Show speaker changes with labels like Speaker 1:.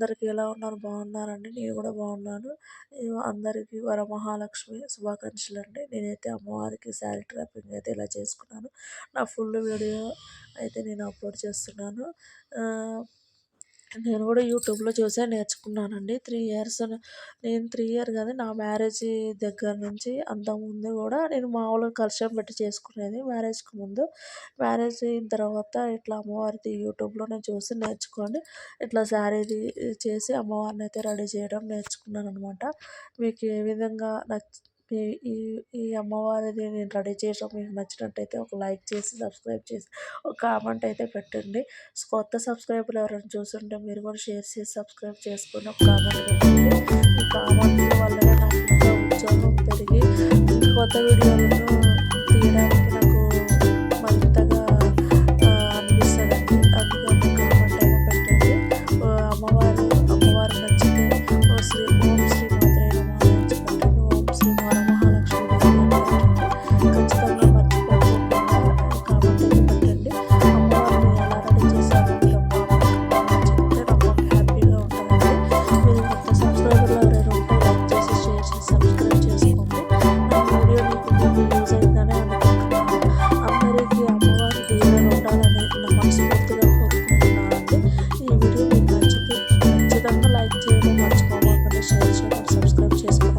Speaker 1: అందరికీ ఎలా ఉన్నారు? బాగున్నారండి? నేను కూడా బాగున్నాను. అందరికీ వరమహాలక్ష్మి శుభాకాంక్షలండి. నేనైతే అమ్మవారికి శారీ డ్రాపింగ్ అయితే ఇలా చేసుకున్నాను. నా ఫుల్ వీడియో అయితే నేను అప్లోడ్ చేస్తున్నాను. నేను కూడా యూట్యూబ్లో చూసే నేర్చుకున్నానండి. 3 ఇయర్స్ నేను 3 ఇయర్ కాదు, నా మ్యారేజ్ దగ్గర నుంచి అంతకుముందు కూడా నేను మామూలుగా కలశం పెట్టి చేసుకునేది మ్యారేజ్కి ముందు. మ్యారేజ్ అయిన తర్వాత ఇట్లా అమ్మవారిది యూట్యూబ్లో నేను చూసి నేర్చుకొని ఇట్లా శారీది చేసి అమ్మవారిని అయితే రెడీ చేయడం నేర్చుకున్నాను అనమాట. మీకు ఏ విధంగా ఈ ఈ ఈ అమ్మవారిది నేను రెడీ చేయడం మీకు నచ్చినట్టయితే ఒక లైక్ చేసి సబ్స్క్రైబ్ చేసి ఒక కామెంట్ అయితే పెట్టండి. కొత్త సబ్స్క్రైబర్లు ఎవరైనా చూస్తుంటే మీరు కూడా షేర్ చేసి సబ్స్క్రైబ్ చేసుకొని ఒక కామెంట్ పెట్టండి. ఈ కామెంట్ల వల్లనే నాకు ఇంకా ఉత్సాహం పెరిగి కొత్త వీడియోలను తీయడానికి నాకు మరింతగా అనిపిస్తుందండి. అందుకే ఒక కామెంట్ అయినా పెట్టండి. అమ్మవారు నచ్చితే ఓం శ్రీ మాత్రే నమః నుంచి పెట్టండి. ఓం శ్రీ వరమహాలక్ష్మి పెట్టండి. ఖచ్చితంగా మర్చిపోకుండా కామెంట్ అయితే పెట్టండి. అమ్మవారిని ఎలా రెడీ చేశారో మీరు కామెంట్ చెప్తే నాకు హ్యాపీగా ఉంటుందండి. మీరు కొత్త సబ్స్క్రైబర్లు ఎవరైనా ఉంటే లైక్ చేసి షేర్ చేసి సబ్స్క్రైబ్ చేసుకోండి. నా వీడియో మీకు యూజ్ అయిందని అనుకుంటున్నాను. అందరికీ అమ్మవారి దీవెనలు ఉండాలని నా మనస్ఫూర్తిగా కోరుకుంటున్నానండి. ఈ వీడియో మీకు నచ్చితే ఖచ్చితంగా లైక్ చేయడం మర్చిపోకండి. షేర్ చేయడం సబ్స్క్రైబ్ చేసుకోండి.